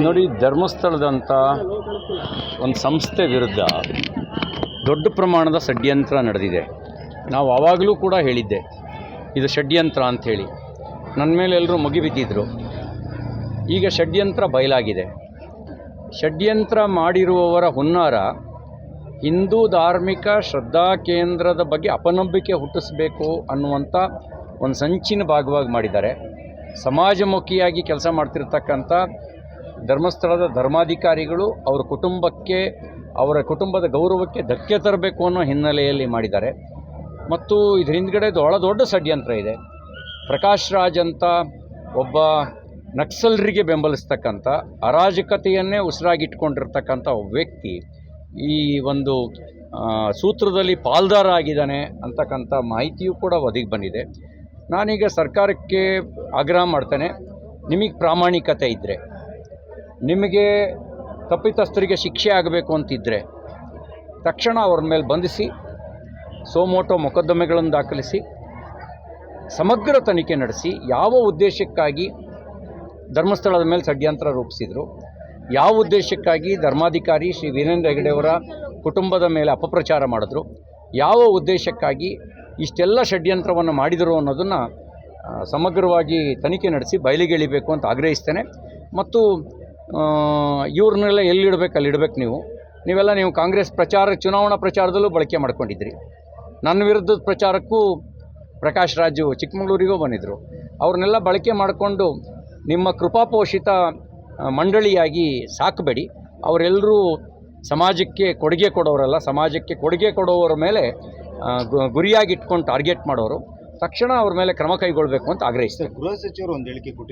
ನೋಡಿ, ಧರ್ಮಸ್ಥಳದಂಥ ಒಂದು ಸಂಸ್ಥೆ ವಿರುದ್ಧ ದೊಡ್ಡ ಪ್ರಮಾಣದ ಷಡ್ಯಂತ್ರ ನಡೆದಿದೆ. ನಾವು ಆವಾಗಲೂ ಕೂಡ ಹೇಳಿದ್ದೆ ಇದು ಷಡ್ಯಂತ್ರ ಅಂಥೇಳಿ. ನನ್ನ ಮೇಲೆ ಎಲ್ಲರೂ ಮುಗಿಬಿದ್ದಿದ್ರು. ಈಗ ಷಡ್ಯಂತ್ರ ಬಯಲಾಗಿದೆ. ಷಡ್ಯಂತ್ರ ಮಾಡಿರುವವರ ಹುನ್ನಾರ ಹಿಂದೂ ಧಾರ್ಮಿಕ ಶ್ರದ್ಧಾ ಕೇಂದ್ರದ ಬಗ್ಗೆ ಅಪನಂಬಿಕೆ ಹುಟ್ಟಿಸಬೇಕು ಅನ್ನುವಂಥ ಒಂದು ಸಂಚಿನ ಭಾಗವಾಗಿ ಮಾಡಿದ್ದಾರೆ. ಸಮಾಜಮುಖಿಯಾಗಿ ಕೆಲಸ ಮಾಡ್ತಿರ್ತಕ್ಕಂಥ ಧರ್ಮಸ್ಥಳದ ಧರ್ಮಾಧಿಕಾರಿಗಳು ಅವರ ಕುಟುಂಬಕ್ಕೆ, ಅವರ ಕುಟುಂಬದ ಗೌರವಕ್ಕೆ ಧಕ್ಕೆ ತರಬೇಕು ಅನ್ನೋ ಹಿನ್ನೆಲೆಯಲ್ಲಿ ಮಾಡಿದ್ದಾರೆ. ಮತ್ತು ಇದ್ರ ಹಿಂದ್ಗಡೆ ದೊಡ್ಡ ಷಡ್ಯಂತ್ರ ಇದೆ. ಪ್ರಕಾಶ್ ರಾಜ್ ಅಂತ ಒಬ್ಬ ನಕ್ಸಲರಿಗೆ ಬೆಂಬಲಿಸ್ತಕ್ಕಂಥ, ಅರಾಜಕತೆಯನ್ನೇ ಉಸಿರಾಗಿಟ್ಕೊಂಡಿರ್ತಕ್ಕಂಥ ಒಬ್ಬ ವ್ಯಕ್ತಿ ಈ ಒಂದು ಸೂತ್ರದಲ್ಲಿ ಪಾಲ್ದಾರ ಆಗಿದ್ದಾನೆ ಅಂತಕ್ಕಂಥ ಮಾಹಿತಿಯೂ ಕೂಡ ಒದಗಿ ಬಂದಿದೆ. ನಾನೀಗ ಸರ್ಕಾರಕ್ಕೆ ಆಗ್ರಹ ಮಾಡ್ತೇನೆ, ನಿಮಗೆ ಪ್ರಾಮಾಣಿಕತೆ ಇದ್ದರೆ, ನಿಮಗೆ ತಪ್ಪಿತಸ್ಥರಿಗೆ ಶಿಕ್ಷೆ ಆಗಬೇಕು ಅಂತಿದ್ದರೆ ತಕ್ಷಣ ಅವ್ರ ಮೇಲೆ ಬಂಧಿಸಿ ಸೋಮೋಟೋ ಮೊಕದ್ದಮೆಗಳನ್ನು ದಾಖಲಿಸಿ ಸಮಗ್ರ ತನಿಖೆ ನಡೆಸಿ ಯಾವ ಉದ್ದೇಶಕ್ಕಾಗಿ ಧರ್ಮಸ್ಥಳದ ಮೇಲೆ ಷಡ್ಯಂತ್ರ ರೂಪಿಸಿದರು, ಯಾವ ಉದ್ದೇಶಕ್ಕಾಗಿ ಧರ್ಮಾಧಿಕಾರಿ ಶ್ರೀ ವೀರೇಂದ್ರ ಹೆಗಡೆಯವರ ಕುಟುಂಬದ ಮೇಲೆ ಅಪಪ್ರಚಾರ ಮಾಡಿದ್ರು, ಯಾವ ಉದ್ದೇಶಕ್ಕಾಗಿ ಇಷ್ಟೆಲ್ಲ ಷಡ್ಯಂತ್ರವನ್ನು ಮಾಡಿದರು ಅನ್ನೋದನ್ನು ಸಮಗ್ರವಾಗಿ ತನಿಖೆ ನಡೆಸಿ ಬಯಲಿಗೆಳಿಬೇಕು ಅಂತ ಆಗ್ರಹಿಸ್ತೇನೆ. ಮತ್ತು ಇವ್ರನ್ನೆಲ್ಲ ಎಲ್ಲಿಡಬೇಕು ಅಲ್ಲಿಡಬೇಕು. ನೀವು ಕಾಂಗ್ರೆಸ್ ಚುನಾವಣಾ ಪ್ರಚಾರದಲ್ಲೂ ಬಳಕೆ ಮಾಡ್ಕೊಂಡಿದ್ರಿ. ನನ್ನ ವಿರುದ್ಧದ ಪ್ರಚಾರಕ್ಕೂ ಪ್ರಕಾಶ್ ರಾಜು ಚಿಕ್ಕಮಗಳೂರಿಗೂ ಬಂದಿದ್ದರು. ಅವ್ರನ್ನೆಲ್ಲ ಬಳಕೆ ಮಾಡಿಕೊಂಡು ನಿಮ್ಮ ಕೃಪಾಪೋಷಿತ ಮಂಡಳಿಯಾಗಿ ಸಾಕಬೇಡಿ. ಅವರೆಲ್ಲರೂ ಸಮಾಜಕ್ಕೆ ಕೊಡುಗೆ ಕೊಡೋರಲ್ಲ, ಸಮಾಜಕ್ಕೆ ಕೊಡುಗೆ ಕೊಡೋವರ ಮೇಲೆ ಗುರಿಯಾಗಿ ಇಟ್ಕೊಂಡು ಟಾರ್ಗೆಟ್ ಮಾಡೋರು. ತಕ್ಷಣ ಅವ್ರ ಮೇಲೆ ಕ್ರಮ ಕೈಗೊಳ್ಳಬೇಕು ಅಂತ ಆಗ್ರಹಿಸ್ತಾರೆ. ಗೃಹ ಸಚಿವರು ಒಂದು ಹೇಳಿಕೆ ಕೊಟ್ಟಿದ್ದಾರೆ.